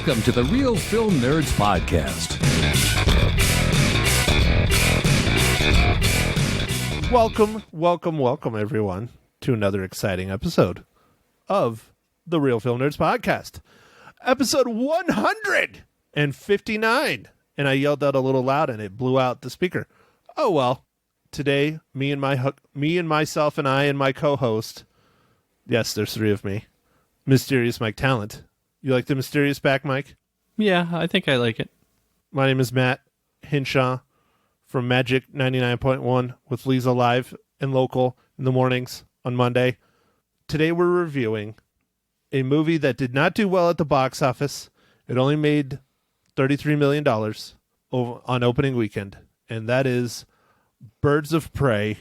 Welcome to the Real Film Nerds Podcast. Welcome, everyone, to another exciting episode of the Real Film Nerds Podcast. Episode 159. And I yelled out a little loud and it blew out the speaker. Oh, well. Today, me and myself and I and my co-host, yes, there's three of me, Mysterious Mike Talent. You like the mysterious back, Mike? Yeah, I think I like it. My name is Matt Hinshaw from Magic 99.1 with Lisa Live and Local in the mornings on Monday. Today we're reviewing a movie that did not do well at the box office. It only made $33 million on opening weekend, and that is Birds of Prey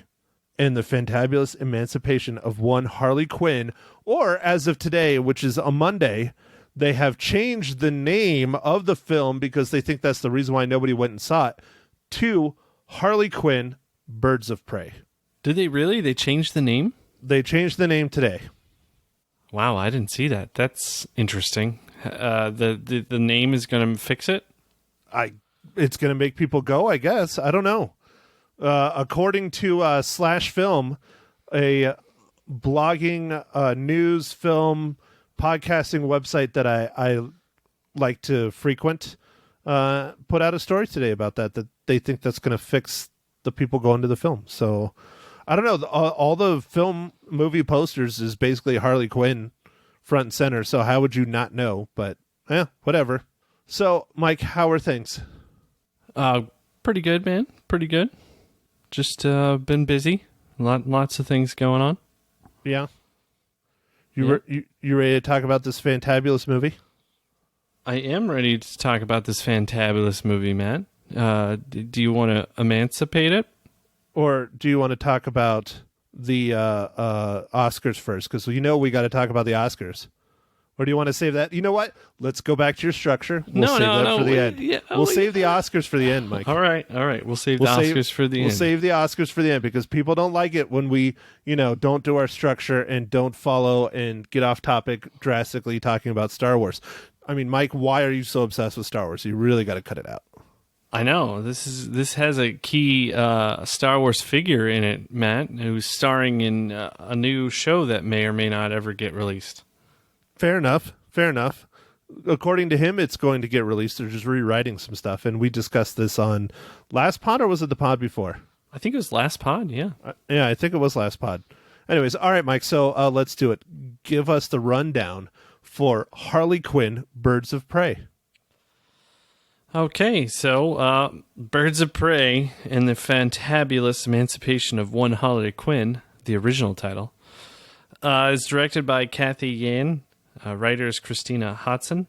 and the Fantabulous Emancipation of one Harley Quinn, or as of today, which is a Monday, they have changed the name of the film because they think that's the reason why nobody went and saw it, to Harley Quinn, Birds of Prey. Did they really? They changed the name? They changed the name today. Wow, I didn't see that. That's interesting. The name is going to fix it? It's going to make people go, I guess. I don't know. According to Slash Film, a blogging, news, film, podcasting website that I like to frequent, put out a story today about that they think that's going to fix the people going to the film. So, I don't know. All the film movie posters is basically Harley Quinn front and center, so how would you not know? But, whatever. So, Mike, how are things? Pretty good, man. Pretty good. Just been busy. Lots of things going on. Yeah. You ready to talk about this fantabulous movie? I am ready to talk about this fantabulous movie, Matt. Do you want to emancipate it? Or do you want to talk about the Oscars first? Because we got to talk about the Oscars. Or do you want to save that? You know what? Let's go back to your structure. We'll save that for the end. Yeah, we'll save the Oscars for the end, Mike. All right. We'll save the Oscars for the end. We'll save the Oscars for the end because people don't like it when we, don't do our structure and don't follow and get off topic drastically talking about Star Wars. I mean, Mike, why are you so obsessed with Star Wars? You really got to cut it out. I know. This has a key Star Wars figure in it, Matt, who's starring in a new show that may or may not ever get released. Fair enough. According to him, it's going to get released. They're just rewriting some stuff. And we discussed this on last pod, or was it the pod before? I think it was last pod, yeah. Yeah, I think it was last pod. Anyways, all right, Mike, so let's do it. Give us the rundown for Harley Quinn, Birds of Prey. Okay, so Birds of Prey and the Fantabulous Emancipation of one Harley Quinn, the original title, is directed by Kathy Yan. Writers Christina Hodson,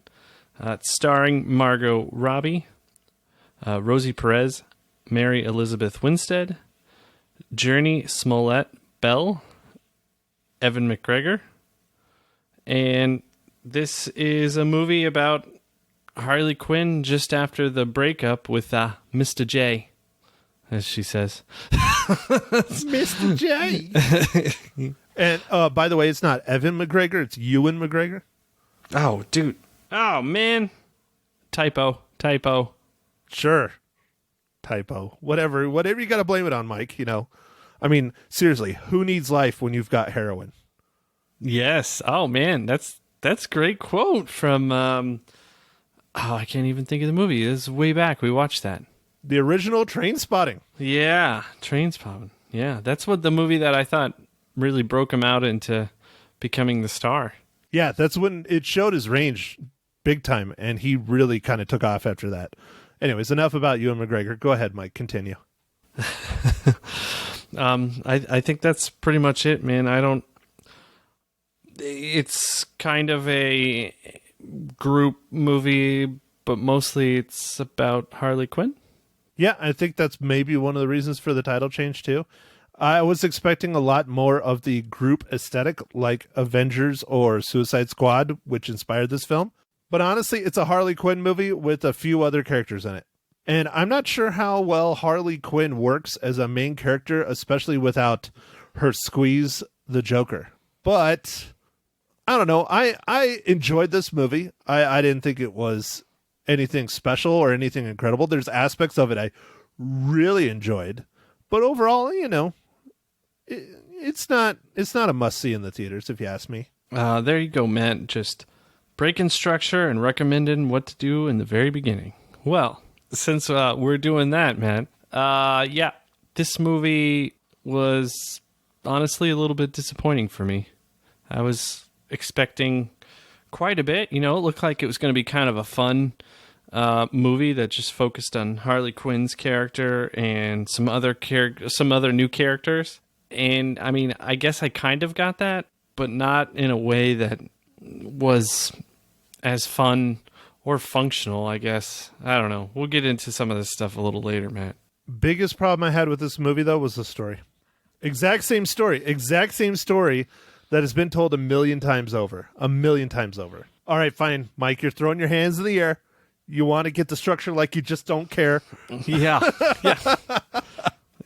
starring Margot Robbie, Rosie Perez, Mary Elizabeth Winstead, Journey Smollett Bell, Ewan McGregor, and this is a movie about Harley Quinn just after the breakup with Mr. J, as she says. Mr. J! And by the way, it's not Ewan McGregor, it's Ewan McGregor. Oh, dude. Oh, man. Typo. Sure. Typo. Whatever you got to blame it on, Mike, I mean, seriously, who needs life when you've got heroin? Yes. Oh, man. That's a great quote from I can't even think of the movie. This is way back. We watched that. The original Trainspotting. Yeah, Trainspotting. Yeah, that's what the movie that I thought really broke him out into becoming the star. Yeah, that's when it showed his range big time, and he really kind of took off after that. Anyways, enough about Ewan McGregor. Go ahead, Mike. Continue. I think that's pretty much it, man. It's kind of a group movie, but mostly it's about Harley Quinn. Yeah, I think that's maybe one of the reasons for the title change, too. I was expecting a lot more of the group aesthetic like Avengers or Suicide Squad, which inspired this film. But honestly, it's a Harley Quinn movie with a few other characters in it. And I'm not sure how well Harley Quinn works as a main character, especially without her squeeze the Joker. But I don't know. I enjoyed this movie. I didn't think it was anything special or anything incredible. There's aspects of it I really enjoyed, but overall, it's not a must see in the theaters, if you ask me. There you go, Matt. Just breaking structure and recommending what to do in the very beginning. Well, since we're doing that, Matt, this movie was honestly a little bit disappointing for me. I was expecting quite a bit. It looked like it was going to be kind of a fun movie that just focused on Harley Quinn's character and some other new characters. And I mean, I guess I kind of got that, but not in a way that was as fun or functional, I guess. I don't know. We'll get into some of this stuff a little later, Matt. Biggest problem I had with this movie, though, was the story. Exact same story that has been told a million times over. All right, fine, Mike, you're throwing your hands in the air. You want to get the structure like you just don't care. Yeah.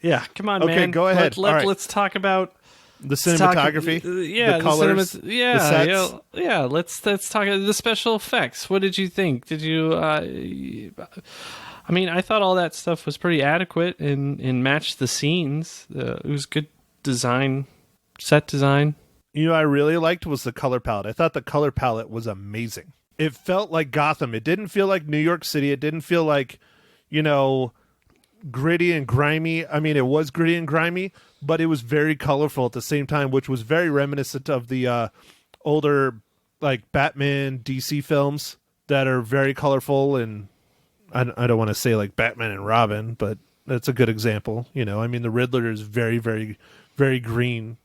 Yeah, come on, man. Okay, go ahead. Let's talk about the cinematography, the colors, the sets. Let's talk about the special effects. What did you think? Did you? I mean, I thought all that stuff was pretty adequate and matched the scenes. It was good design, set design. I really liked was the color palette. I thought the color palette was amazing. It felt like Gotham. It didn't feel like New York City. It didn't feel like, gritty and grimy. I mean, it was gritty and grimy, but it was very colorful at the same time, which was very reminiscent of the older, like, Batman DC films that are very colorful. And I don't want to say like Batman and Robin, but that's a good example. I mean, the Riddler is very, very, very green.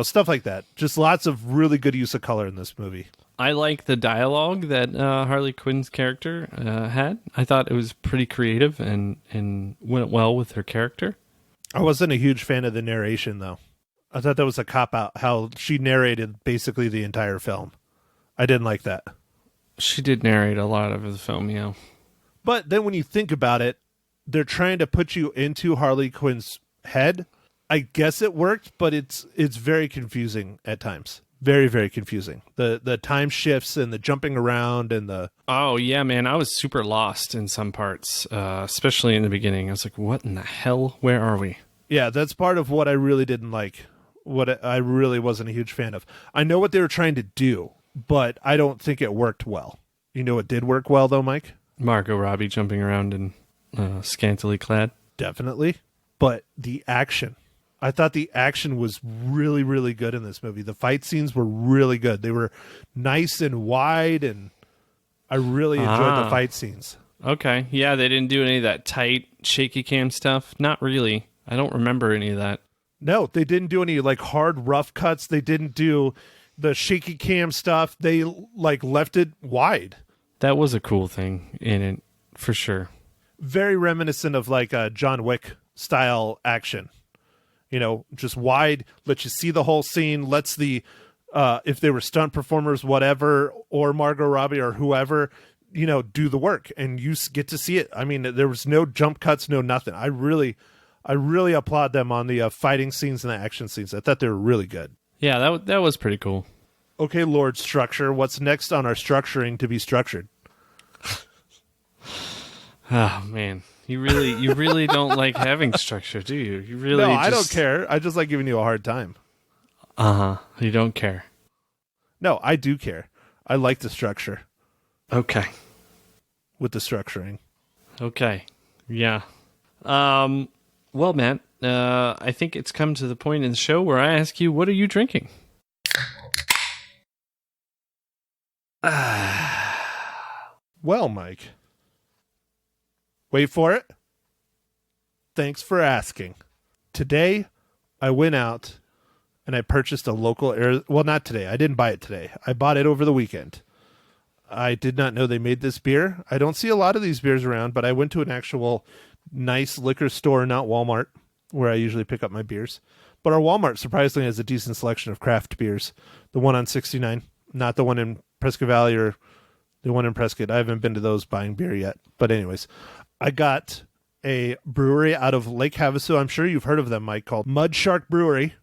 Stuff like that. Just lots of really good use of color in this movie. I like the dialogue that Harley Quinn's character had. I thought it was pretty creative and went well with her character. I wasn't a huge fan of the narration, though. I thought that was a cop-out, how she narrated basically the entire film. I didn't like that. She did narrate a lot of the film, yeah. But then when you think about it, they're trying to put you into Harley Quinn's head. I guess it worked, but it's very confusing at times. Very, very confusing. The time shifts and the jumping around and the... Oh, yeah, man. I was super lost in some parts, especially in the beginning. I was like, what in the hell? Where are we? Yeah, that's part of what I really didn't like. What I really wasn't a huge fan of. I know what they were trying to do, but I don't think it worked well. You know what did work well, though, Mike? Margot Robbie jumping around and scantily clad. Definitely. But the action... I thought the action was really, really good in this movie. The fight scenes were really good. They were nice and wide, and I really enjoyed the fight scenes. Okay. Yeah, they didn't do any of that tight, shaky cam stuff. Not really. I don't remember any of that. No, they didn't do any like hard, rough cuts. They didn't do the shaky cam stuff. They left it wide. That was a cool thing in it, for sure. Very reminiscent of like a John Wick style action. Just wide, lets you see the whole scene, lets the, if they were stunt performers, whatever, or Margot Robbie or whoever, do the work, and you get to see it. I mean, there was no jump cuts, no nothing. I really applaud them on the fighting scenes and the action scenes. I thought they were really good. Yeah, that was pretty cool. Okay, Lord Structure, what's next on our structuring to be structured? Oh, man. You really don't like having structure, do you? You really No, I don't care. I just like giving you a hard time. Uh-huh. You don't care. No, I do care. I like the structure. Okay. With the structuring. Okay. Yeah. Well, Matt, I think it's come to the point in the show where I ask you, what are you drinking? Well, Mike. Wait for it. Thanks for asking. Today, I went out and I purchased a local... Well, not today. I didn't buy it today. I bought it over the weekend. I did not know they made this beer. I don't see a lot of these beers around, but I went to an actual nice liquor store, not Walmart, where I usually pick up my beers. But our Walmart surprisingly has a decent selection of craft beers. The one on 69, not the one in Prescott Valley or the one in Prescott. I haven't been to those buying beer yet. But anyways... I got a brewery out of Lake Havasu. I'm sure you've heard of them, Mike, called Mudshark Brewery.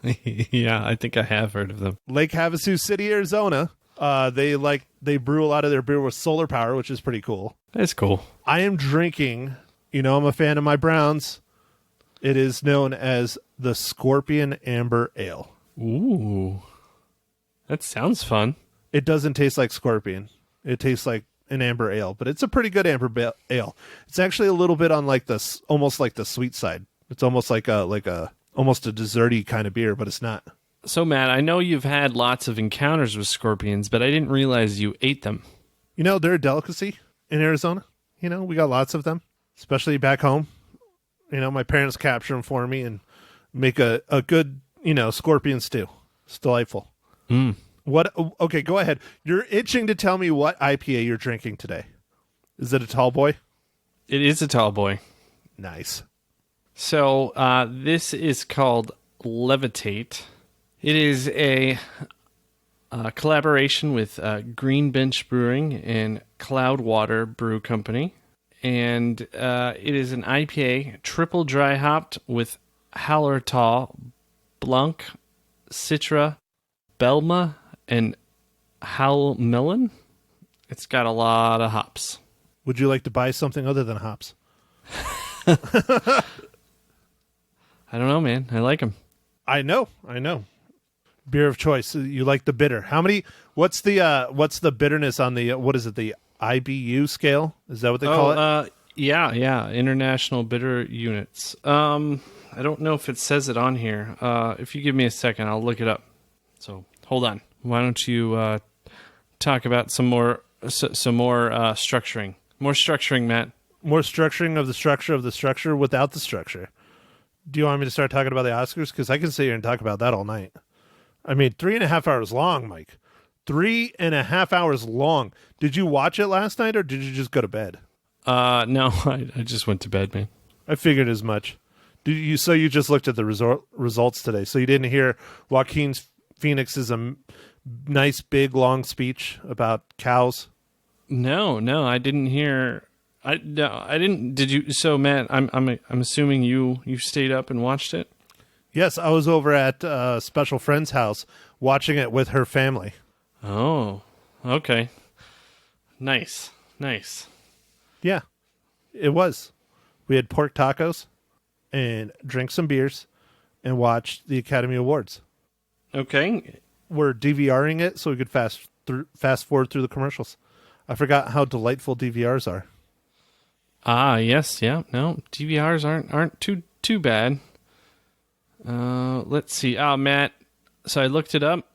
Yeah, I think I have heard of them. Lake Havasu City, Arizona. They brew a lot of their beer with solar power, which is pretty cool. That's cool. I am drinking, I'm a fan of my Browns. It is known as the Scorpion Amber Ale. Ooh. That sounds fun. It doesn't taste like Scorpion. It tastes like an amber ale, but it's a pretty good ale. It's actually a little bit on almost like the sweet side. It's almost like almost a desserty kind of beer, but it's not. So, Matt, I know you've had lots of encounters with scorpions, but I didn't realize you ate them. They're a delicacy in Arizona. We got lots of them, especially back home. My parents capture them for me and make a good, scorpion stew. It's delightful. Mm. What? Okay, go ahead. You're itching to tell me what IPA you're drinking today. Is it a tall boy? It is a tall boy. Nice. So this is called Levitate. It is a collaboration with Green Bench Brewing and Cloudwater Brew Company. And it is an IPA, triple dry hopped with Hallertau, Blanc, Citra, Belma, and Howlmelon. It's got a lot of hops. Would you like to buy something other than hops? I don't know, man. I like them. I know. Beer of choice. You like the bitter. What's the bitterness on the, what is it, the IBU scale? Is that what they call it? Yeah. International Bitter Units. I don't know if it says it on here. If you give me a second, I'll look it up. So hold on. Why don't you talk about some more structuring? More structuring, Matt. More structuring of the structure without the structure. Do you want me to start talking about the Oscars? Because I can sit here and talk about that all night. 3.5 hours long, Mike. 3.5 hours long. Did you watch it last night or did you just go to bed? No, I just went to bed, man. I figured as much. So you just looked at the results today. So you didn't hear Joaquin Phoenix's nice big long speech about cows? No, I didn't hear. I didn't. Did you? So, Matt, I'm assuming you stayed up and watched it. Yes, I was over at a special friend's house watching it with her family. Oh, okay. Nice. Yeah, it was. We had pork tacos and drank some beers and watched the Academy Awards. Okay. We're DVRing it so we could fast forward through the commercials. I forgot how delightful DVRs are. Yes, yeah. No, DVRs aren't too bad. Let's see. Matt, so I looked it up.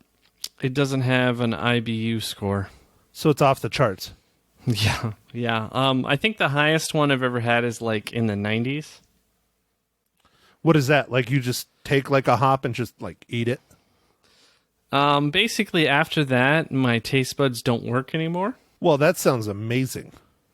It doesn't have an IBU score. So it's off the charts. Yeah. I think the highest one I've ever had is like in the 90s. What is that? Like you just take like a hop and just like eat it? Basically after that, my taste buds don't work anymore. Well, that sounds amazing.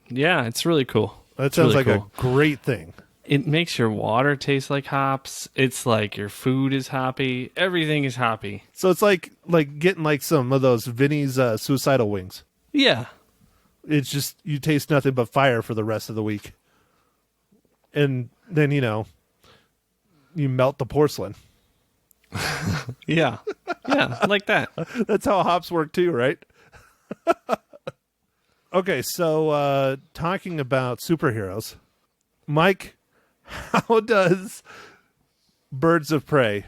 Yeah, it's really cool. That sounds really like cool. A great thing. It makes your water taste like hops. It's like your food is hoppy. Everything is hoppy. So it's like getting like some of those Vinny's suicidal wings. Yeah. It's just you taste nothing but fire for the rest of the week. And then, you melt the porcelain. Yeah, like that. That's how hops work too, right? Okay, so talking about superheroes, Mike, how does Birds of Prey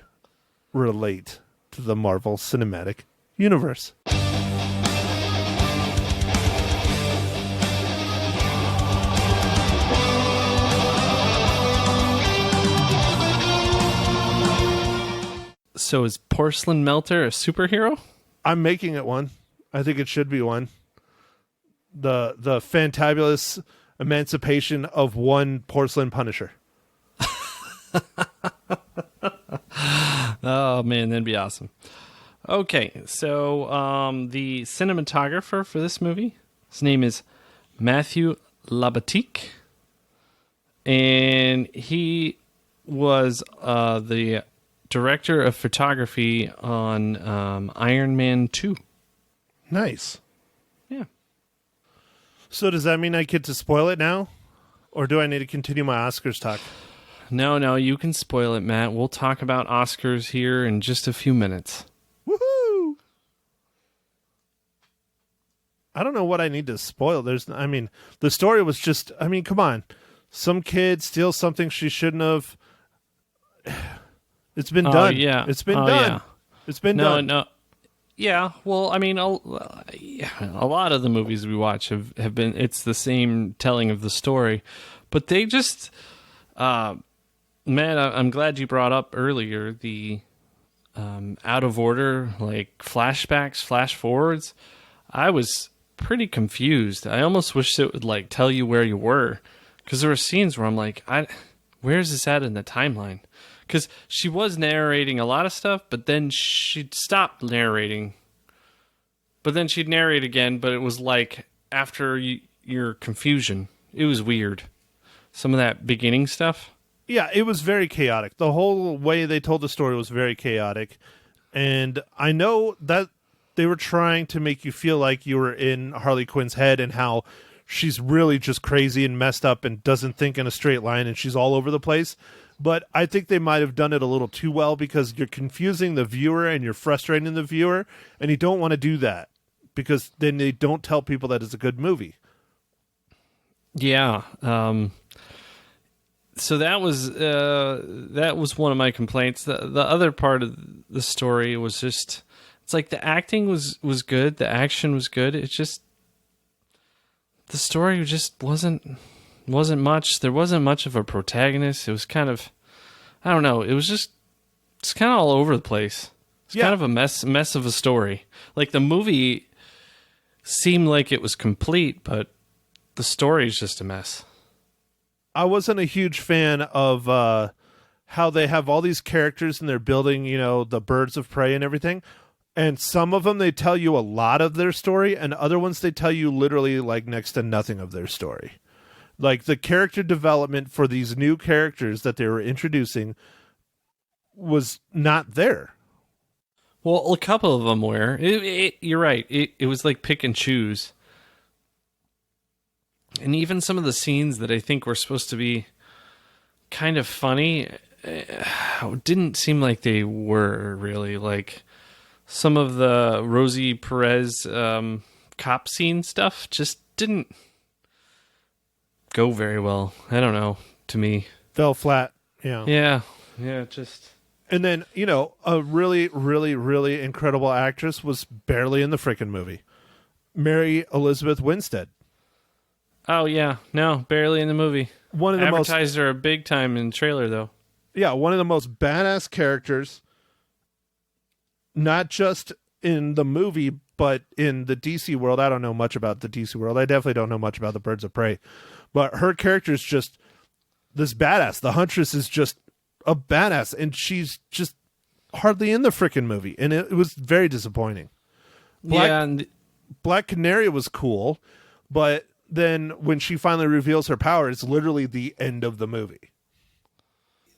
relate to the Marvel Cinematic Universe? So is Porcelain Melter a superhero? I'm making it one. I think it should be one. The fantabulous emancipation of one porcelain Punisher. Oh man, that'd be awesome. Okay, so the cinematographer for this movie, his name is Matthew Labatique, and he was the director of photography on Iron Man 2. Nice. Yeah. So does that mean I get to spoil it now? Or do I need to continue my Oscars talk? No, you can spoil it, Matt. We'll talk about Oscars here in just a few minutes. Woohoo! I don't know what I need to spoil. The story was just, come on. Some kid steals something she shouldn't have. It's been done. Yeah. It's been done. Yeah. It's been done. No. Yeah, well, a lot of the movies we watch have been, it's the same telling of the story. But they just, man, I'm glad you brought up earlier the out of order, like flashbacks, flash forwards. I was pretty confused. I almost wish it would like tell you where you were, because there were scenes where I'm like, where's this at in the timeline? Because she was narrating a lot of stuff, but then she'd stop narrating. But then she'd narrate again, but it was like after your confusion. It was weird. Some of that beginning stuff. Yeah, it was very chaotic. The whole way they told the story was very chaotic. And I know that they were trying to make you feel like you were in Harley Quinn's head and how she's really just crazy and messed up and doesn't think in a straight line and she's all over the place. But I think they might have done it a little too well, because you're confusing the viewer and you're frustrating the viewer, and you don't want to do that, because then they don't tell people that it's a good movie. Yeah. So that was one of my complaints. The other part of the story was just, it's like the acting was good, the action was good. It just, the story just wasn't much. There wasn't much of a protagonist. It was kind of, I don't know. It's kind of all over the place. It's kind of a mess of a story. Like the movie seemed like it was complete, but the story is just a mess. I wasn't a huge fan of how they have all these characters and they're building, the birds of prey and everything. And some of them, they tell you a lot of their story, and other ones, they tell you literally like next to nothing of their story. Like the character development for these new characters that they were introducing was not there. Well, a couple of them were. You're right. It was like pick and choose. And even some of the scenes that I think were supposed to be kind of funny didn't seem like they were really. Like some of the Rosie Perez cop scene stuff just didn't go very well. I don't know, to me. Fell flat. Yeah, just... And then, a really, really, really incredible actress was barely in the frickin' movie. Mary Elizabeth Winstead. Oh, yeah. No, barely in the movie. One of the Advertised her big time in the trailer, though. Yeah, one of the most badass characters, not just in the movie, but in the DC world. I don't know much about the DC world. I definitely don't know much about the Birds of Prey. But her character is just this badass. The Huntress is just a badass, and she's just hardly in the frickin' movie, and it was very disappointing. Black Canary was cool, but then when she finally reveals her power, it's literally the end of the movie.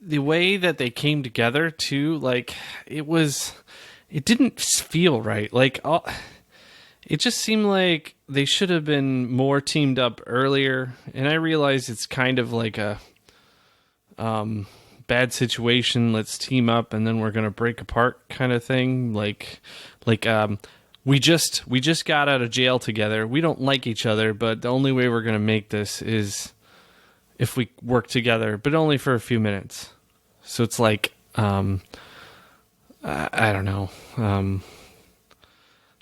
The way that they came together, too, like, it didn't feel right. Like, it just seemed like they should have been more teamed up earlier, and I realize it's kind of like a bad situation, let's team up and then we're gonna break apart kind of thing. Like we just got out of jail together. We don't like each other, but the only way we're gonna make this is if we work together, but only for a few minutes. So it's like I don't know.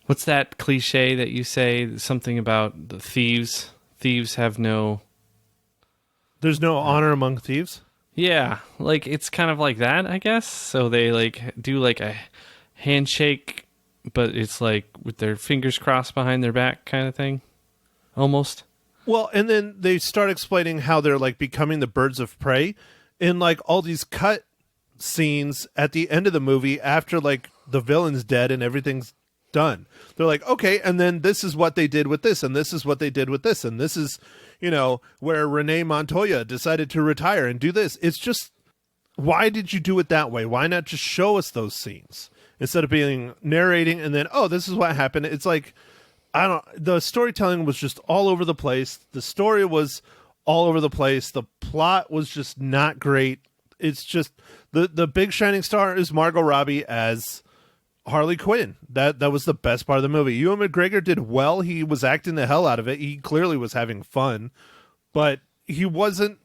What's that cliche that you say? Something about the thieves? Thieves have no... There's no honor among thieves? Yeah, like it's kind of like that, I guess. So they like do like a handshake, but it's like with their fingers crossed behind their back kind of thing, almost. Well, and then they start explaining how they're like becoming the birds of prey in like all these cut scenes at the end of the movie after like the villain's dead and everything's done. They're like, okay, and then this is what they did with this, and this is what they did with this, and this is, where Renee Montoya decided to retire and do this. It's just, why did you do it that way? Why not just show us those scenes instead of being narrating and then, oh, this is what happened. It's like, the storytelling was just all over the place. The story was all over the place. The plot was just not great it's just the big shining star is Margot Robbie as Harley Quinn. That was the best part of the movie. Ewan McGregor did well. He was acting the hell out of it. He clearly was having fun, but he wasn't,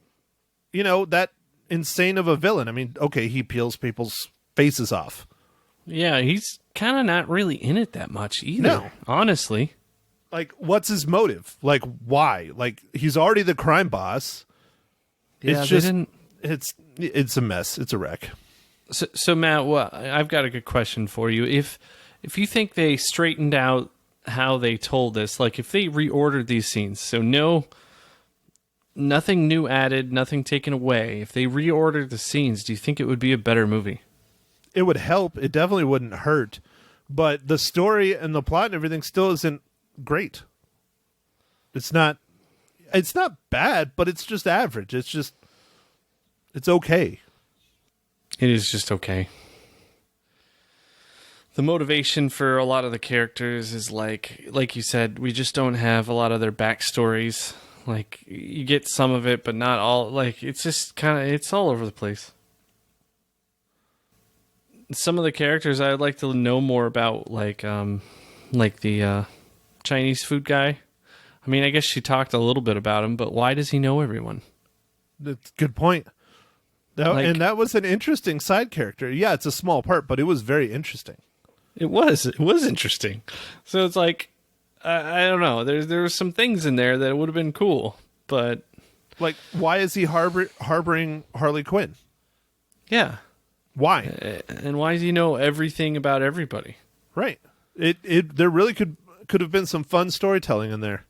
that insane of a villain. I mean, okay, he peels people's faces off. Yeah, he's kind of not really in it that much either, No. honestly. Like, what's his motive? Like, why? Like, he's already the crime boss. Yeah, It's just, it's a mess. It's a wreck. So Matt, I've got a good question for you. If you think they straightened out how they told this, like if they reordered these scenes, so nothing new added, nothing taken away. If they reordered the scenes, do you think it would be a better movie? It would help. It definitely wouldn't hurt. But the story and the plot and everything still isn't great. It's not bad, but it's just average. It's okay. It is just okay. The motivation for a lot of the characters is like you said, we just don't have a lot of their backstories. Like, you get some of it, but not all. Like, it's just it's all over the place. Some of the characters I'd like to know more about, like the Chinese food guy. I mean, I guess she talked a little bit about him, but why does he know everyone? That's a good point. And that was an interesting side character. Yeah, it's a small part, but it was very interesting. It was interesting. So it's like, I don't know. There were some things in there that would have been cool, but like, why is he harboring Harley Quinn? Yeah, why? And why does he know everything about everybody? Right. There really could have been some fun storytelling in there.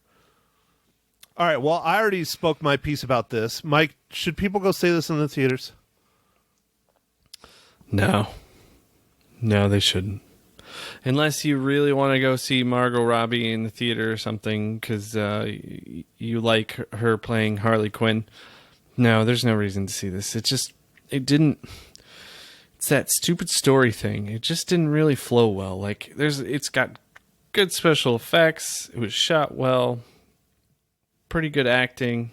All right. Well, I already spoke my piece about this. Mike, should people go see this in the theaters? No, they shouldn't. Unless you really want to go see Margot Robbie in the theater or something because you like her playing Harley Quinn. No, there's no reason to see this. It's that stupid story thing. It just didn't really flow well. Like, it's got good special effects. It was shot well. Pretty good acting.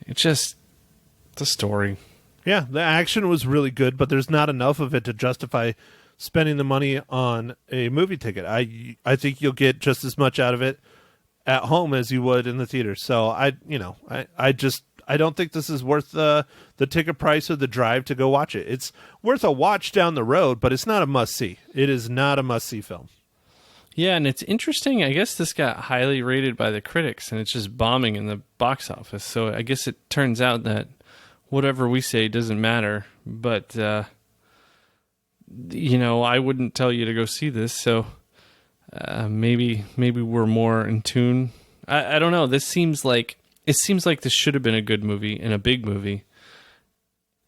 It's just the story. Yeah, the action was really good, but there's not enough of it to justify spending the money on a movie ticket. I think you'll get just as much out of it at home as you would in the theater. So I don't think this is worth the ticket price or the drive to go watch it. It's worth a watch down the road, but it's not a must see. It is not a must see film. Yeah, and it's interesting. I guess this got highly rated by the critics, and it's just bombing in the box office. So I guess it turns out that whatever we say doesn't matter. But I wouldn't tell you to go see this. So maybe we're more in tune. I don't know. It seems like this should have been a good movie and a big movie,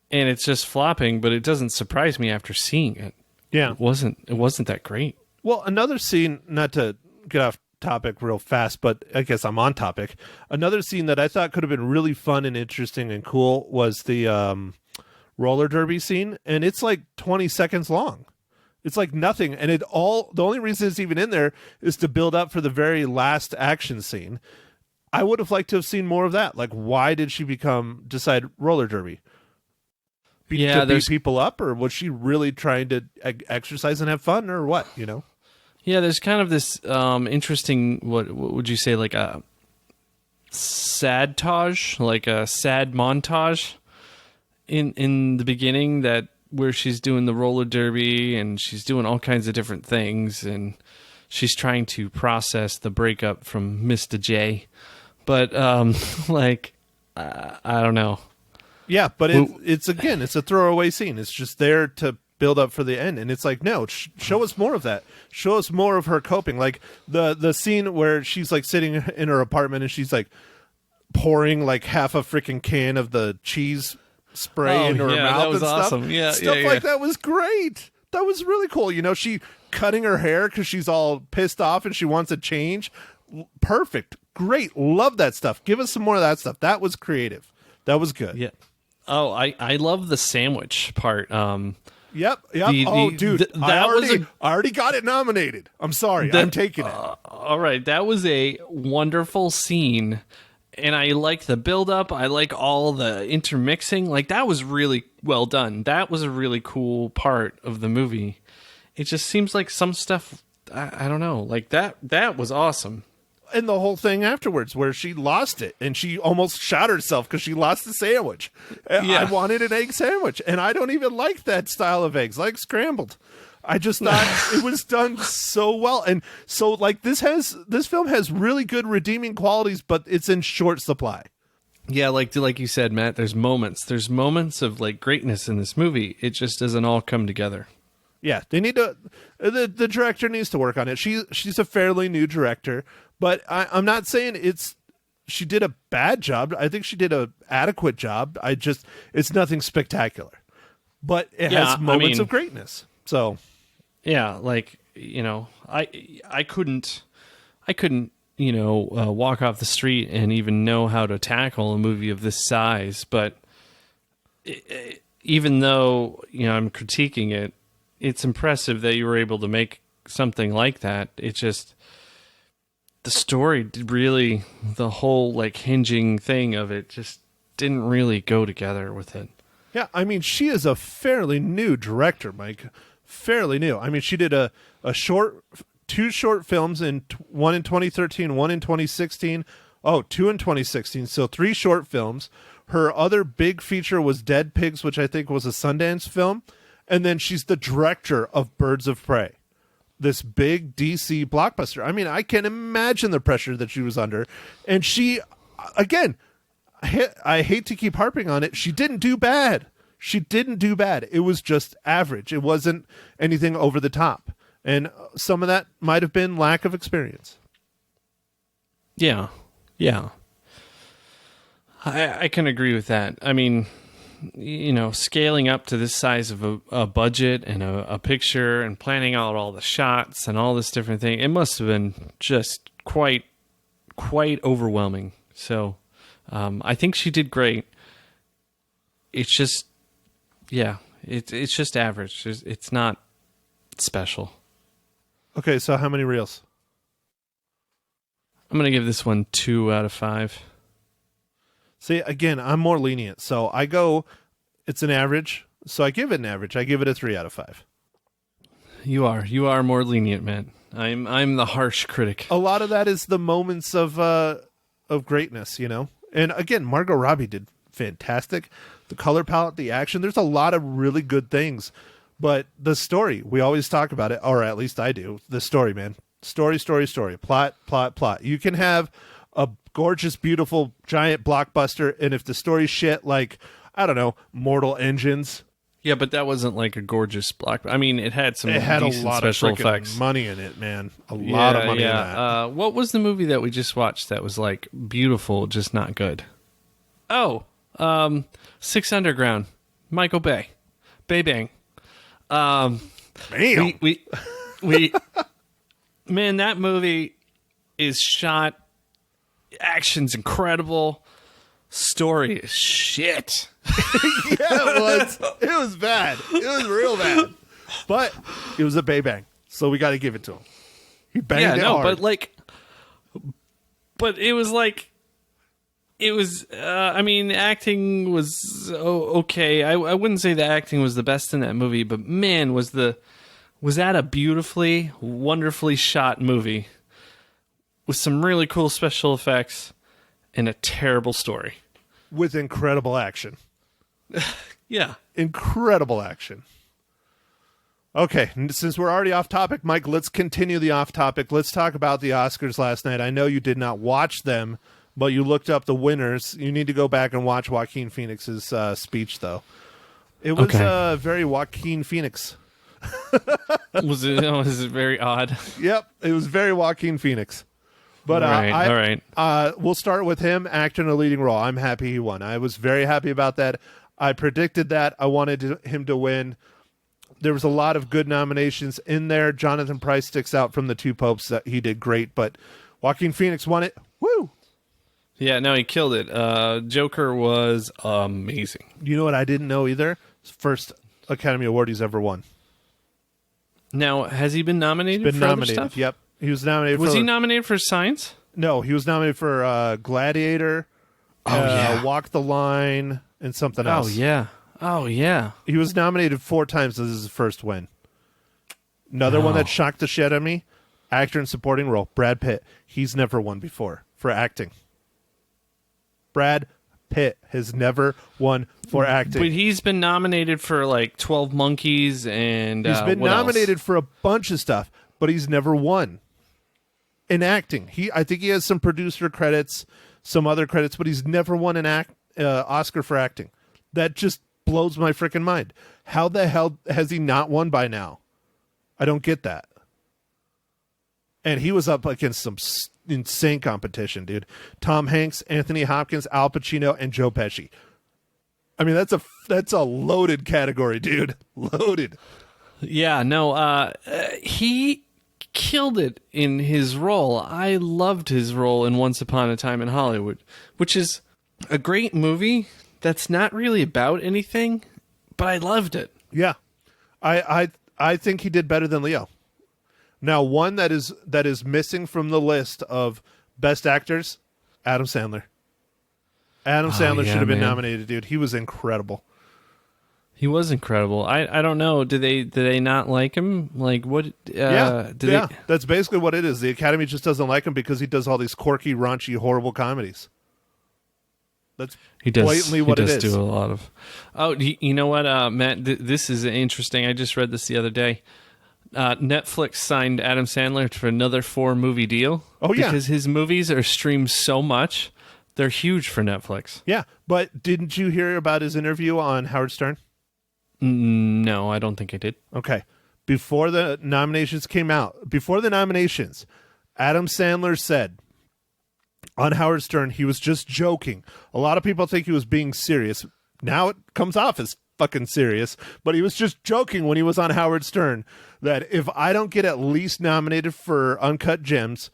and it's just flopping. But it doesn't surprise me after seeing it. Yeah, it wasn't that great. Well, another scene, not to get off topic real fast, but I guess I'm on topic. Another scene that I thought could have been really fun and interesting and cool was the roller derby scene, and it's like 20 seconds long. It's like nothing, and the only reason it's even in there is to build up for the very last action scene. I would have liked to have seen more of that. Like, why did she decide roller derby? To beat people up, or was she really trying to exercise and have fun, or what? Yeah, there's kind of this interesting, what would you say, like a sad-tage, like a sad montage in the beginning where she's doing the roller derby and she's doing all kinds of different things and she's trying to process the breakup from Mr. J. But I don't know. Yeah, but it's a throwaway scene. It's just there to build up for the end, and it's like, no, show us more of that. Show us more of her coping. Like the scene where she's like sitting in her apartment and she's like pouring like half a freaking can of the cheese spray into her mouth. That was and awesome. Stuff. Yeah, stuff like that was great. That was really cool. She cutting her hair because she's all pissed off and she wants a change. Perfect, great, love that stuff. Give us some more of that stuff. That was creative. That was good. Yeah. Oh, I love the sandwich part. Yep. Dude, I already got it nominated. I'm sorry. I'm taking it. All right. That was a wonderful scene. and I like the build-up. I like all the intermixing. Like, that was really well done. That was a really cool part of the movie. It just seems like some stuff, I don't know, like that was awesome. And the whole thing afterwards where she lost it and she almost shot herself because she lost the sandwich. Yeah. I wanted an egg sandwich, and I don't even like that style of eggs, like scrambled. I just thought it was done so well. And so, like, this film has really good redeeming qualities, but it's in short supply. Yeah, like you said, Matt, there's moments of like greatness in this movie. It just doesn't all come together. Yeah, they need to. The director needs to work on it. She's a fairly new director, but I'm not saying she did a bad job. I think she did a adequate job. It's nothing spectacular, but it has moments of greatness. So, yeah, like, you know, I couldn't walk off the street and even know how to tackle a movie of this size, but even though, you know, I'm critiquing it, it's impressive that you were able to make something like that. It just, the story really, the whole like hinging thing of it just didn't really go together with it. Yeah, I mean, she is a fairly new director, Mike. Fairly new. I mean, she did two short films, one in 2013, one in 2016. Oh, two in 2016. So 3 short films. Her other big feature was Dead Pigs, which I think was a Sundance film. And then she's the director of Birds of Prey, this big DC blockbuster. I mean, I can imagine the pressure that she was under. And she, again, I hate to keep harping on it, she didn't do bad. She didn't do bad. It was just average. It wasn't anything over the top. And some of that might have been lack of experience. Yeah. Yeah. I can agree with that. I mean, you know, scaling up to this size of a budget and a picture and planning out all the shots and all this different thing, it must have been just quite overwhelming. So I think she did great. It's just, yeah, it's just average. It's not special. Okay, so how many reels? I'm going to give this one 2 out of 5. See, again, I'm more lenient. So it's an average. So I give it an average. I give it a 3 out of 5. You are more lenient, man. I'm the harsh critic. A lot of that is the moments of greatness, you know? And again, Margot Robbie did fantastic. The color palette, the action, there's a lot of really good things. But the story, we always talk about it, or at least I do. The story, man. Story. Plot. You can have a gorgeous, beautiful, giant blockbuster, and if the story's shit, like, I don't know, Mortal Engines. Yeah, but that wasn't like a gorgeous block. I mean, it had a lot special of effects. Money in it, man. A lot of money in that. What was the movie that we just watched that was like beautiful, just not good? Oh, Six Underground, Michael Bay, Bang. Damn. We man, that movie is shot. Action's incredible. Story is shit. Yeah, it was. It was bad. It was real bad. But it was a Bang. So we got to give it to him. He banged it hard. But it was like, it was, I mean, acting was okay. I wouldn't say the acting was the best in that movie, but man, was that a beautifully, wonderfully shot movie with some really cool special effects and a terrible story. With incredible action. Yeah. Incredible action. Okay, since we're already off topic, Mike, let's continue the off topic. Let's talk about the Oscars last night. I know you did not watch them, but you looked up the winners. You need to go back and watch Joaquin Phoenix's speech, though. It was very Joaquin Phoenix. Was it very odd? Yep, it was very Joaquin Phoenix. But all right. We'll start with him acting a leading role. I'm happy he won. I was very happy about that. I predicted that. I wanted him to win. There was a lot of good nominations in there. Jonathan Pryce sticks out from the two popes. That he did great, but Joaquin Phoenix won it. Woo! Yeah, no, he killed it. Joker was amazing. You know what I didn't know either? First Academy Award he's ever won. Now, has he been nominated? He's been for nominated. Other stuff? Yep, he was nominated. Was he nominated for Science? No, he was nominated for Gladiator, Walk the Line, and something else. Oh, yeah. He was nominated 4 times. This is his first win. Another one that shocked the shit out of me, actor in supporting role, Brad Pitt. He's never won before for acting. Brad Pitt has never won for acting. But he's been nominated for like 12 Monkeys and he's been what nominated else? for a bunch of stuff, but he's never won in acting. I think he has some producer credits, some other credits, but he's never won an Oscar for acting. That just blows my freaking mind. How the hell has he not won by now? I don't get that. And he was up against some insane competition, dude. Tom Hanks, Anthony Hopkins, Al Pacino, and Joe Pesci. I mean, that's a loaded category, dude. Loaded. Yeah, no, he killed it in his role. I loved his role in Once Upon a Time in Hollywood, which is a great movie that's not really about anything, but I loved it. Yeah. I think he did better than Leo. Now, one that is missing from the list of best actors, Adam Sandler. Adam Sandler should have been nominated, dude. He was incredible. He was incredible. I don't know. Did they not like him? Like what? That's basically what it is. The Academy just doesn't like him because he does all these quirky, raunchy, horrible comedies. That's blatantly what it is. He does do a lot of. Oh, you know what, Matt? This is interesting. I just read this the other day. Netflix signed Adam Sandler for another 4-movie deal. Oh yeah, because his movies are streamed so much, they're huge for Netflix. Yeah, but didn't you hear about his interview on Howard Stern? No, I don't think I did. Okay. Before the nominations came out, Adam Sandler said on Howard Stern he was just joking. A lot of people think he was being serious. Now it comes off as fucking serious, but he was just joking when he was on Howard Stern that if I don't get at least nominated for Uncut Gems,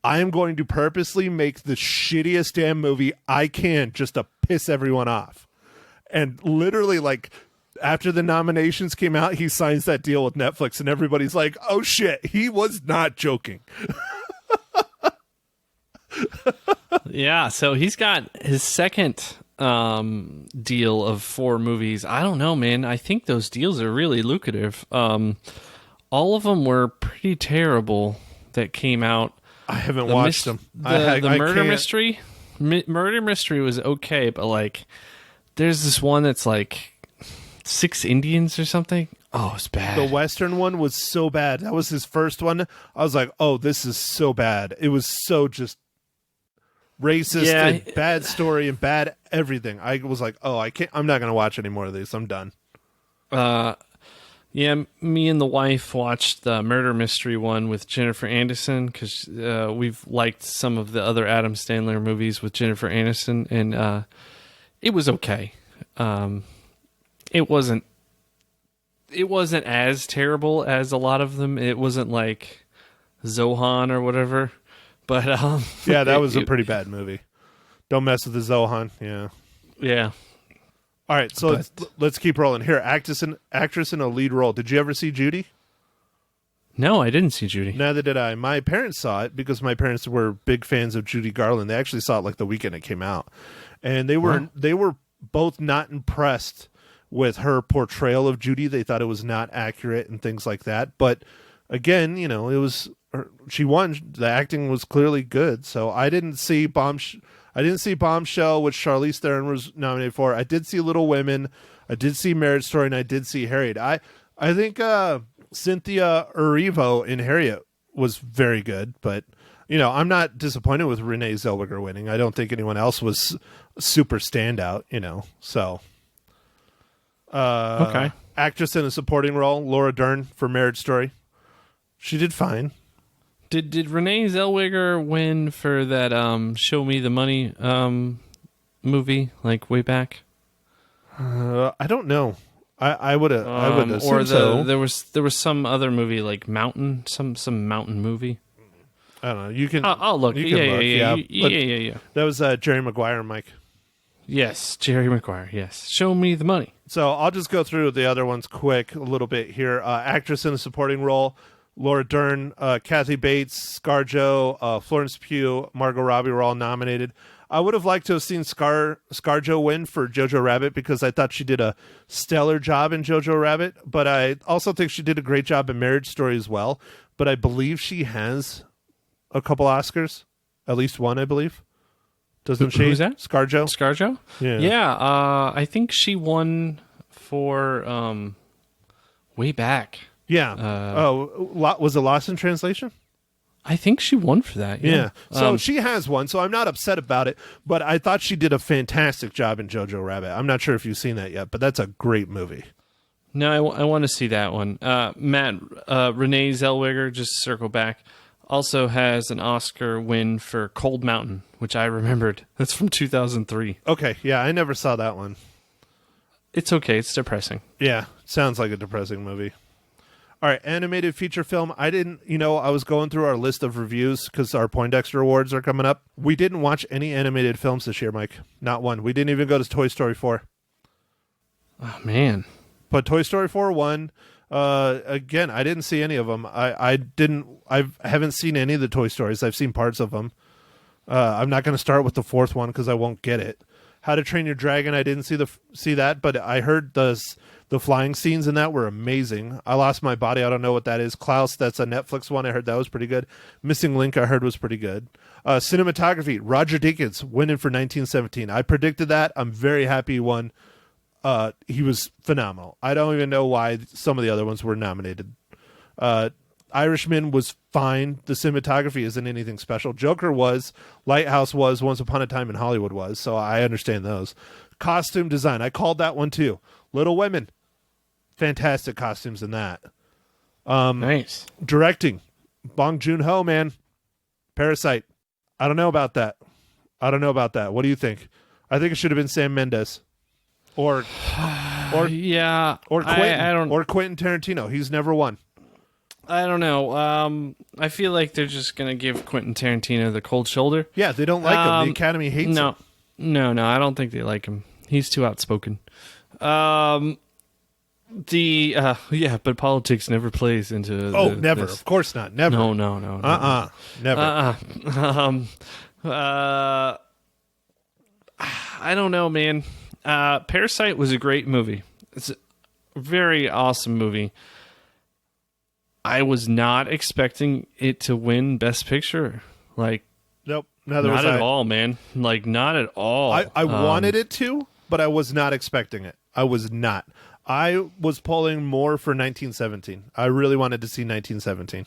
I am going to purposely make the shittiest damn movie I can just to piss everyone off. And literally, like, after the nominations came out, he signs that deal with Netflix, and everybody's like, oh shit, he was not joking. Yeah, so he's got his second deal of 4 movies. I don't know, man. I think those deals are really lucrative. All of them were pretty terrible that came out. I haven't watched them. The Murder Mystery? Murder Mystery was okay, but like, there's this one that's like 6 Indians or something. Oh, it's bad. The Western one was so bad. That was his first one. I was like, oh, this is so bad. It was so just racist and bad story and bad everything. I was like, oh, I'm not going to watch any more of these. I'm done. Yeah, me and the wife watched the Murder Mystery one with Jennifer Aniston because we've liked some of the other Adam Sandler movies with Jennifer Aniston, and it was okay. It wasn't as terrible as a lot of them. It wasn't like Zohan or whatever, but yeah, that was a pretty bad movie. Don't mess with the Zohan. Yeah. All right, so let's keep rolling here. Actress in a lead role. Did you ever see Judy? No, I didn't see Judy. Neither did I. My parents saw it because my parents were big fans of Judy Garland. They actually saw it like the weekend it came out, and they were both not impressed with her portrayal of Judy. They thought it was not accurate and things like that. But again, it was she won. The acting was clearly good. So I didn't see Bombshell, which Charlize Theron was nominated for. I did see Little Women. I did see Marriage Story, and I did see Harriet. I think Cynthia Erivo in Harriet was very good, but I'm not disappointed with Renee Zellweger winning. I don't think anyone else was super standout. So. Okay. Actress in a supporting role, Laura Dern for Marriage Story. She did fine. Did Renee Zellweger win for that Show Me the Money movie, like way back? I don't know. I would assume so. There was some other movie like Mountain, some mountain movie. I don't know. You can. I'll look. Yeah. That was Jerry Maguire, Mike. Yes, Jerry Maguire. Yes, Show Me the Money. So I'll just go through the other ones quick a little bit here. Actress in a supporting role, Laura Dern, Kathy Bates, ScarJo, Florence Pugh, Margot Robbie were all nominated. I would have liked to have seen ScarJo win for Jojo Rabbit because I thought she did a stellar job in Jojo Rabbit, but I also think she did a great job in Marriage Story as well. But I believe she has a couple Oscars, at least one, I believe. Doesn't she? Who's that? ScarJo. ScarJo? Yeah. I think she won for way back. Yeah. Was it Lost in Translation? I think she won for that. Yeah. So she has one, so I'm not upset about it, but I thought she did a fantastic job in Jojo Rabbit. I'm not sure if you've seen that yet, but that's a great movie. No, I want to see that one. Matt, Renee Zellweger, just circle back, also has an Oscar win for Cold Mountain, which I remembered. That's from 2003. Okay, yeah, I never saw that one. It's okay. It's depressing. Yeah, sounds like a depressing movie. All right, animated feature film. I was going through our list of reviews because our Poindexter Awards are coming up. We didn't watch any animated films this year, Mike. Not one. We didn't even go to Toy Story 4. Oh, man. But Toy Story 4 won. Again, I didn't see any of them. I haven't seen any of the Toy Stories. I've seen parts of them. I'm not going to start with the fourth one because I won't get it. How to Train Your Dragon. I didn't see that, but I heard the flying scenes in that were amazing. I Lost My Body. I don't know what that is. Klaus. That's a Netflix one. I heard that was pretty good. Missing Link. I heard was pretty good. Cinematography. Roger Deakins winning for 1917. I predicted that. I'm very happy he won. He was phenomenal. I don't even know why some of the other ones were nominated. Irishman was fine. The cinematography isn't anything special. Joker was. Lighthouse was. Once Upon a Time in Hollywood was. So I understand those. Costume design. I called that one too. Little Women. Fantastic costumes in that. Nice. Directing. Bong Joon-ho, man. Parasite. I don't know about that. What do you think? I think it should have been Sam Mendes. Or yeah. Or Quentin. I don't. Or Quentin Tarantino. He's never won. I don't know. I feel like they're just gonna give Quentin Tarantino the cold shoulder. Yeah, they don't like him. The Academy hates him. No, I don't think they like him. He's too outspoken. But politics never plays into. Oh, never. This. Of course not. Never. No. Never. I don't know, man. Parasite was a great movie. It's a very awesome movie. I was not expecting it to win Best Picture. Like, nope. Not at all, man. Like, not at all. I wanted it to, but I was not expecting it. I was not. I was polling more for 1917. I really wanted to see 1917.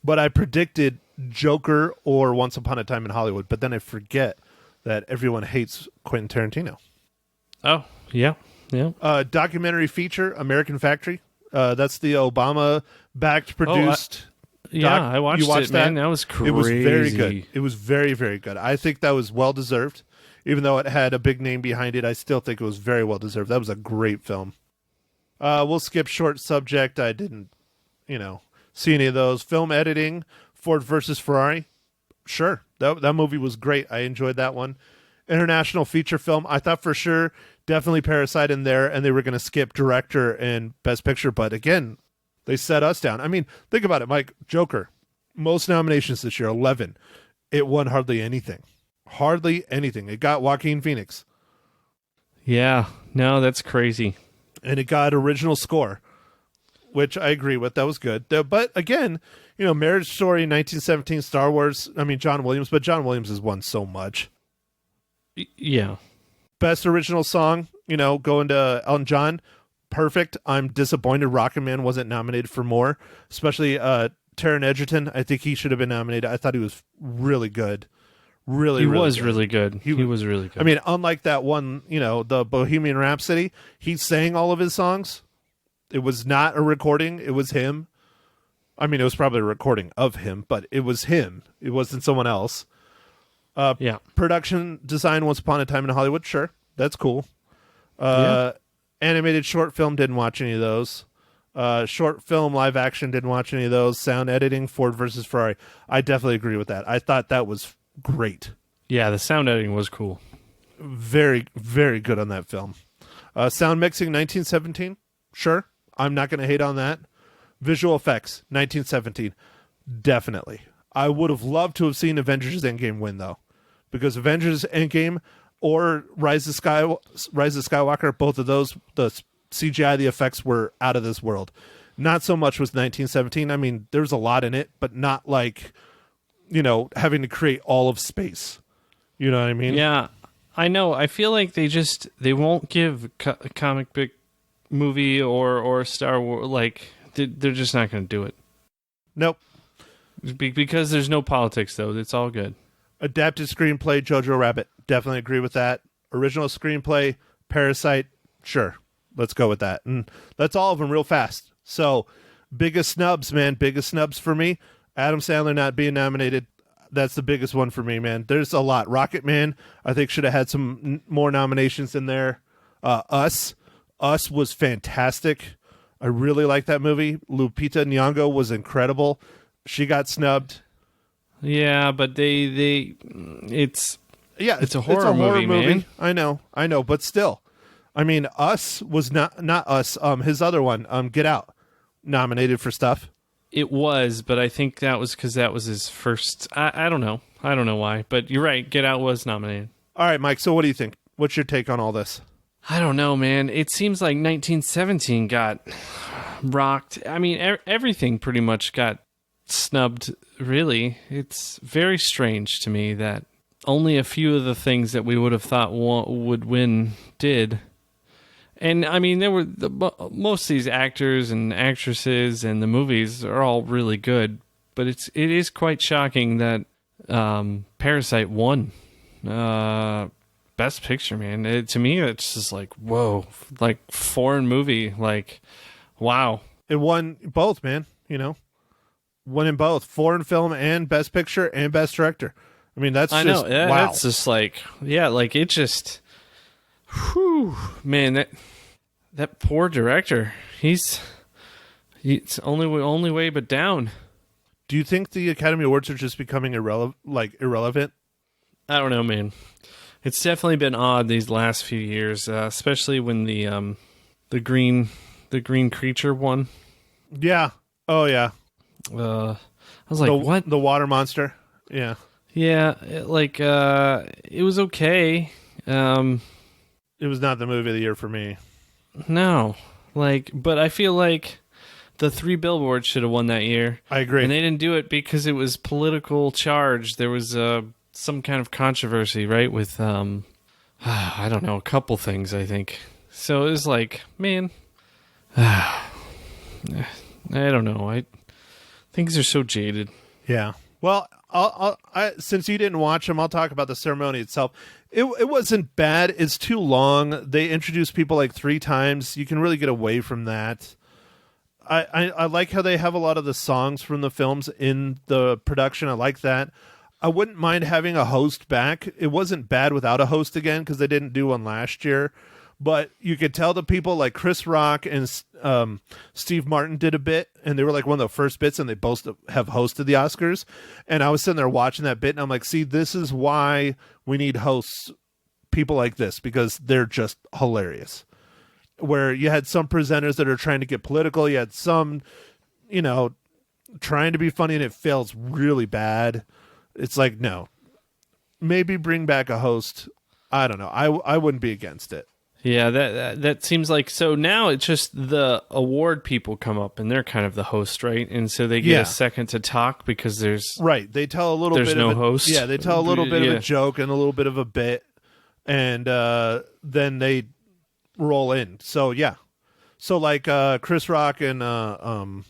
But I predicted Joker or Once Upon a Time in Hollywood, but then I forget that everyone hates Quentin Tarantino. Oh, yeah. Documentary feature, American Factory. That's the Obama-backed, produced... I watched it, man. That was crazy. It was very good. It was very, very good. I think that was well-deserved. Even though it had a big name behind it, I still think it was very well-deserved. That was a great film. We'll skip short subject. I didn't, see any of those. Film editing, Ford versus Ferrari. Sure. That movie was great. I enjoyed that one. International feature film. I thought for sure, definitely Parasite in there, and they were going to skip director and Best Picture. But again, they set us down. I mean, think about it, Mike. Joker, most nominations this year, 11. It won hardly anything. Hardly anything. It got Joaquin Phoenix. Yeah. No, that's crazy. And it got original score, which I agree with. That was good. But again, Marriage Story, 1917, Star Wars. I mean, John Williams, but John Williams has won so much. Yeah. Best original song, going to Elton John. Perfect. I'm disappointed Rocket Man wasn't nominated for more, especially Taron Egerton. I think he should have been nominated. I thought he was really good. He was really good. He was really good. I mean, unlike that one, the Bohemian Rhapsody, he sang all of his songs. It was not a recording. It was him. I mean, it was probably a recording of him, but it was him. It wasn't someone else. Yeah. Production design, Once Upon a Time in Hollywood. Sure. That's cool. Animated short film, didn't watch any of those. Short film, live action, didn't watch any of those. Sound editing, Ford versus Ferrari. I definitely agree with that. I thought that was great. Yeah, the sound editing was cool. Very, very good on that film. Sound mixing, 1917. Sure. I'm not going to hate on that. Visual effects, 1917, definitely. I would have loved to have seen Avengers Endgame win, though, because Avengers Endgame or Rise of Skywalker, both of those, the CGI, the effects were out of this world. Not so much with 1917. I mean, there's a lot in it, but not like, having to create all of space. You know what I mean? Yeah, I know. I feel like they won't give a comic book movie or Star Wars, like, they're just not going to do it. Nope. Because there's no politics, though. It's all good. Adapted screenplay, Jojo Rabbit. Definitely agree with that. Original screenplay, Parasite. Sure. Let's go with that. And that's all of them real fast. So, biggest snubs, man. Biggest snubs for me. Adam Sandler not being nominated. That's the biggest one for me, man. There's a lot. Rocket Man, I think, should have had some more nominations in there. Us was fantastic. I really like that movie. Lupita Nyong'o was incredible. She got snubbed. Yeah, but it's a horror movie, man. I know, but still. I mean, Us was not Us. His other one, Get Out, nominated for stuff. It was, but I think that was because that was his first. I don't know. I don't know why, but you're right. Get Out was nominated. All right, Mike. So what do you think? What's your take on all this? I don't know, man. It seems like 1917 got rocked. I mean, everything pretty much got snubbed, really. It's very strange to me that only a few of the things that we would have thought would win did. And I mean, there were most of these actors and actresses and the movies are all really good, but it is quite shocking that Parasite won Best Picture, man. To me, it's just like, whoa, like foreign movie, like, wow. It won both, man. Won in both foreign film and Best Picture and Best Director. I mean, that's I just know. wow. That's just like, yeah, like it just, whew, man. That poor director. He's only way but down. Do you think the Academy Awards are just becoming irrelevant? I don't know, man. It's definitely been odd these last few years, especially when the green creature won. Yeah. Oh yeah. I was like, what? The water monster. Yeah. Yeah. It was okay. It was not the movie of the year for me. No. But I feel like the Three Billboards should have won that year. I agree. And they didn't do it because it was political charged. There was some kind of controversy, right? With, I don't know, a couple things, I think. So it was like, man, I don't know. Things are so jaded. Yeah. Well, since you didn't watch them, I'll talk about the ceremony itself. It wasn't bad. It's too long. They introduced people like 3 times. You can really get away from that. I like how they have a lot of the songs from the films in the production. I like that. I wouldn't mind having a host back. It wasn't bad without a host again because they didn't do one last year. But you could tell the people like Chris Rock and Steve Martin did a bit, and they were like one of the first bits, and they both have hosted the Oscars. And I was sitting there watching that bit, and I'm like, see, this is why we need hosts, people like this, because they're just hilarious. Where you had some presenters that are trying to get political, you had some, trying to be funny, and it fails really bad. It's like, no, maybe bring back a host. I don't know. I wouldn't be against it. Yeah, that seems like, so now it's just the award people come up and they're kind of the host, right? And so they get a second to talk because there's right. They tell a little bit. There's no host. Yeah, they tell a little bit of a joke and a little bit of a bit, and then they roll in. So yeah, so like Chris Rock and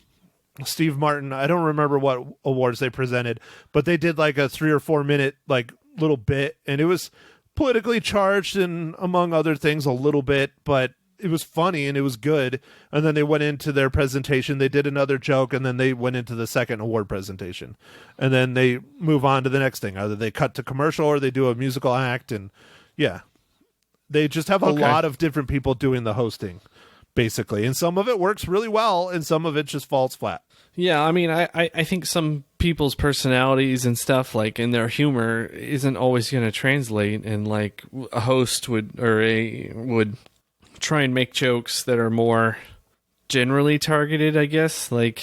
Steve Martin. I don't remember what awards they presented, but they did like a 3 or 4 minute like little bit, and it was politically charged and among other things a little bit, but it was funny and it was good. And then they went into their presentation, they did another joke, and then they went into the second award presentation, and then they move on to the next thing. Either they cut to commercial or they do a musical act, and yeah, they just have a lot of different people doing the hosting basically, and some of it works really well and some of it just falls flat. Yeah, I mean, I think some people's personalities and stuff, like, in their humor isn't always going to translate, and like a host would try and make jokes that are more generally targeted, I guess. Like,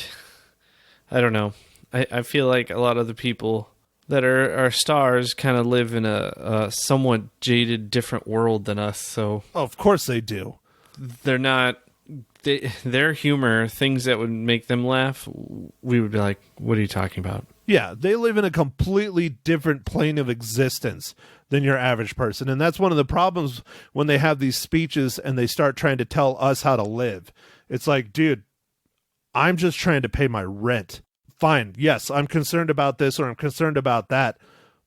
I don't know. I feel like a lot of the people that are stars kind of live in a somewhat jaded, different world than us. So Oh, of course they do. they're not... their humor, things that would make them laugh, we would be like, what are you talking about? Yeah, they live in a completely different plane of existence than your average person. And that's one of the problems when they have these speeches and they start trying to tell us how to live. It's like, dude, I'm just trying to pay my rent. Fine, yes, I'm concerned about this or I'm concerned about that,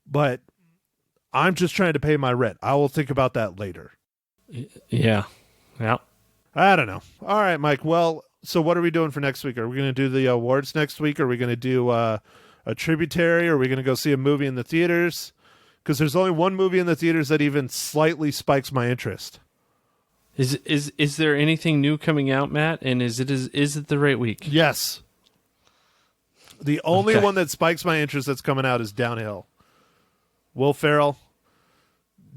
but I'm just trying to pay my rent. I will think about that later. Yeah. Yeah. I don't know. All right, Mike. Well, so what are we doing for next week? Are we going to do the awards next week? Are we going to do a tributary? Are we going to go see a movie in the theaters? Because there's only one movie in the theaters that even slightly spikes my interest. Is there anything new coming out, Matt? And is it the right week? Yes. The only Okay. one that spikes my interest that's coming out is Downhill. Will Ferrell,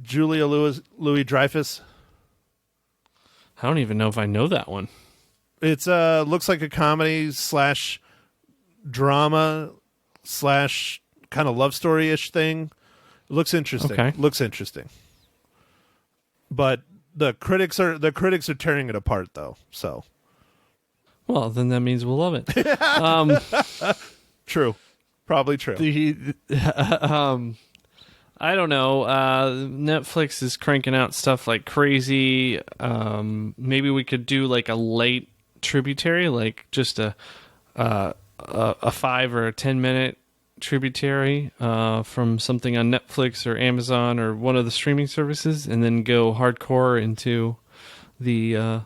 Julia Louis-Dreyfus. I don't even know if I know that one. It's looks like a comedy / drama / kind of love story-ish thing. It looks interesting. Okay. Looks interesting. But the critics are tearing it apart though. So Well, then that means we'll love it. true. Probably true. I don't know. Netflix is cranking out stuff like crazy. Maybe we could do like a late tributary, like just a 5 or a 10-minute tributary from something on Netflix or Amazon or one of the streaming services, and then go hardcore into the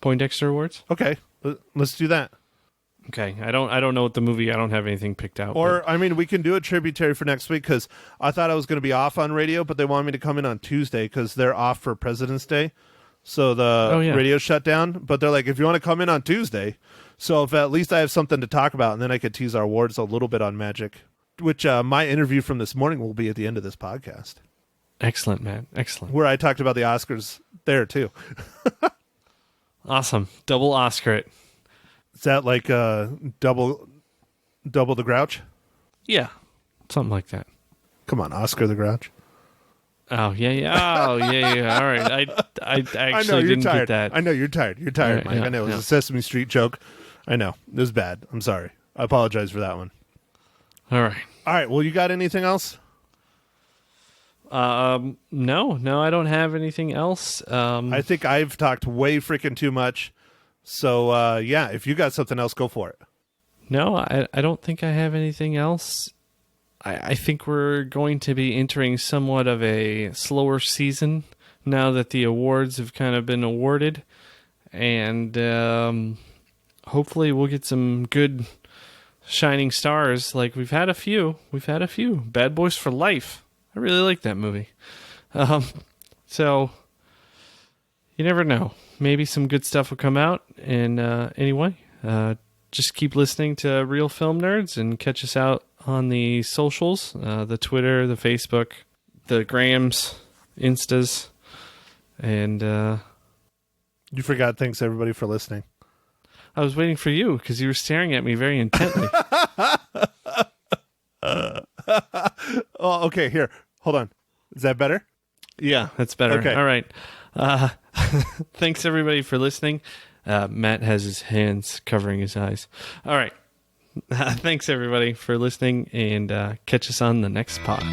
Poindexter Awards. Okay. Let's do that. Okay, I don't know what the movie. I don't have anything picked out. Or, I mean, we can do a tributary for next week because I thought I was going to be off on radio, but they want me to come in on Tuesday because they're off for President's Day. So the radio shut down. But they're like, if you want to come in on Tuesday, so if at least I have something to talk about, and then I could tease our awards a little bit on Magic, which my interview from this morning will be at the end of this podcast. Excellent, man. Excellent. Where I talked about the Oscars there, too. Awesome. Double Oscar it. Is that like double the Grouch? Yeah, something like that. Come on, Oscar the Grouch. Oh yeah. Oh yeah. All right. I actually I know you're didn't tired. get that. I know you're tired. You're tired, Right, Mike. yeah, I know it was yeah. a Sesame Street joke. I know it was bad. I'm sorry. I apologize for that one. All right. All right. Well, you got anything else? No, I don't have anything else. I think I've talked way freaking too much. So yeah, if you got something else, go for it. No, I don't think I have anything else. I think we're going to be entering somewhat of a slower season now that the awards have kind of been awarded. And hopefully we'll get some good shining stars. Like we've had a few. Bad Boys for Life. I really like that movie. So you never know. Maybe some good stuff will come out. And anyway, just keep listening to Real Film Nerds and catch us out on the socials, the Twitter, the Facebook, the Grams, Instas, and You forgot. Thanks everybody for listening. I was waiting for you because you were staring at me very intently. Oh, okay. Here, hold on. Is that better? Yeah, that's better. Okay. All right. Thanks everybody for listening. Matt has his hands covering his eyes. All right. Thanks everybody for listening, and catch us on the next pod.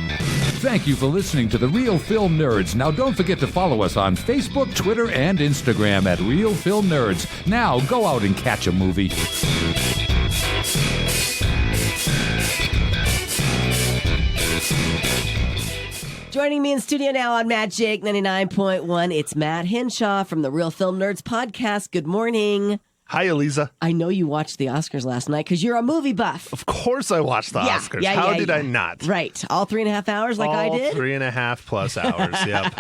Thank you for listening to The Real Film Nerds. Now, don't forget to follow us on Facebook, Twitter, and Instagram at Real Film Nerds. Now, go out and catch a movie. Joining me in studio now on Magic 99.1, it's Matt Henshaw from the Real Film Nerds podcast. Good morning. Hi, Eliza. I know you watched the Oscars last night because you're a movie buff. Of course, I watched the Oscars. How did I not? Right. All 3.5 hours like I did? 3.5 plus hours. Yep.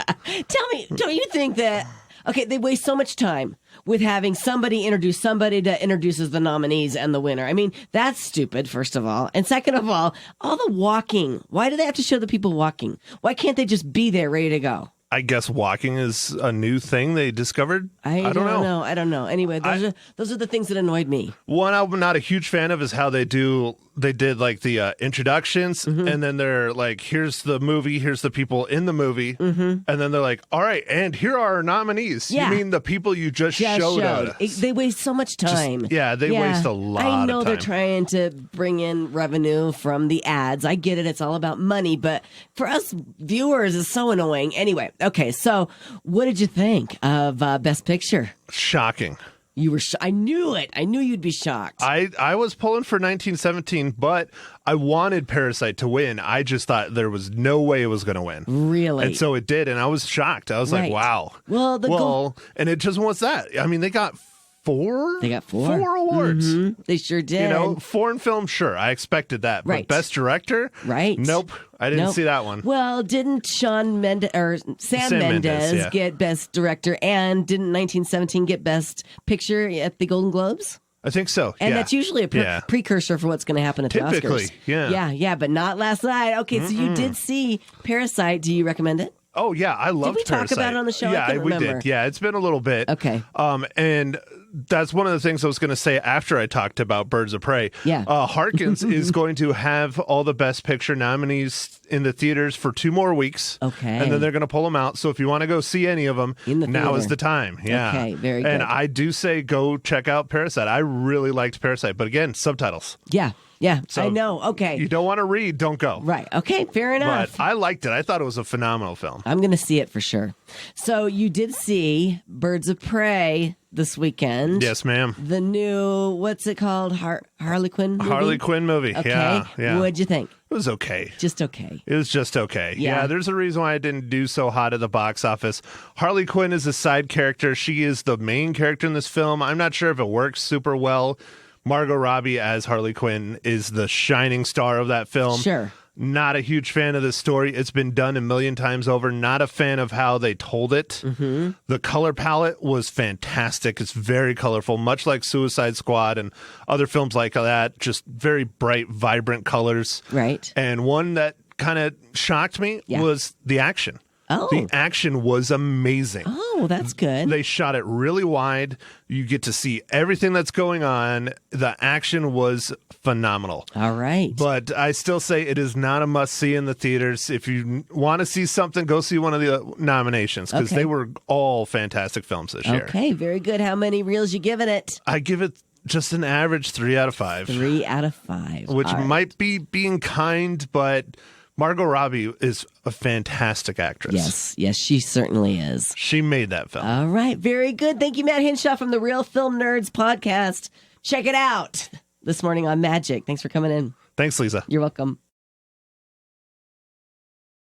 Tell me, don't you think that, okay, they waste so much time with having somebody introduce somebody that introduces the nominees and the winner. I mean, that's stupid, first of all. And second of all the walking. Why do they have to show the people walking? Why can't they just be there ready to go? I guess walking is a new thing they discovered. I don't know. I don't know. Anyway, those are the things that annoyed me. One I'm not a huge fan of is how they did like the introductions, and then they're like, here's the movie, here's the people in the movie, and then they're like, all right, and here are our nominees. Yeah. You mean the people you just showed us? They waste so much time. They waste a lot of time. I know they're trying to bring in revenue from the ads. I get it. It's all about money, but for us viewers, it's so annoying. Anyway, okay, so what did you think of Best Picture? Shocking. You were. I knew it. I knew you'd be shocked. I was pulling for 1917, but I wanted Parasite to win. I just thought there was no way it was going to win. Really? And so it did, and I was shocked. I was like, wow. Well, and it just was that. I mean, they got four? They got four. 4 awards. Mm-hmm. They sure did. You know, foreign film, sure. I expected that. Right. But Best Director? Right. Nope. I didn't see that one. Well, didn't Sam Mendes get Best Director, and didn't 1917 get Best Picture at the Golden Globes? I think so. And that's usually a precursor for what's going to happen at the Oscars. Yeah, but not last night. Okay, so you did see Parasite. Do you recommend it? Oh, yeah, I loved Parasite. Did we talk about it on the show? Yeah, I couldn't remember. We did. Yeah, it's been a little bit. Okay. And that's one of the things I was going to say after I talked about Birds of Prey. Yeah. Harkins is going to have all the Best Picture nominees in the theaters for 2 more weeks. Okay. And then they're going to pull them out. So if you want to go see any of them, now is the time. Yeah. Okay, very good. And I do say go check out Parasite. I really liked Parasite. But again, subtitles. Yeah, So I know. Okay. You don't want to read, don't go. Right. Okay, fair enough. But I liked it. I thought it was a phenomenal film. I'm going to see it for sure. So you did see Birds of Prey this weekend. Yes, ma'am. The new, what's it called? Harley Quinn movie? Harley Quinn movie. Okay. Yeah. What'd you think? It was okay. Just okay. It was just okay. Yeah. There's a reason why I didn't do so hot at the box office. Harley Quinn is a side character. She is the main character in this film. I'm not sure if it works super well. Margot Robbie as Harley Quinn is the shining star of that film. Sure. Not a huge fan of this story. It's been done a million times over. Not a fan of how they told it. Mm-hmm. The color palette was fantastic. It's very colorful, much like Suicide Squad and other films like that. Just very bright, vibrant colors. Right. And one that kind of shocked me was the action. Oh. The action was amazing. Oh, that's good. They shot it really wide. You get to see everything that's going on. The action was phenomenal. All right. But I still say it is not a must-see in the theaters. If you want to see something, go see one of the nominations, because they were all fantastic films this year. Okay, very good. How many reels you giving it? I give it just an average 3 out of 5. 3 out of 5. Which might be being kind, but Margot Robbie is a fantastic actress. Yes, she certainly is. She made that film. All right, very good. Thank you, Matt Hinshaw from the Real Film Nerds podcast. Check it out this morning on Magic. Thanks for coming in. Thanks, Lisa. You're welcome.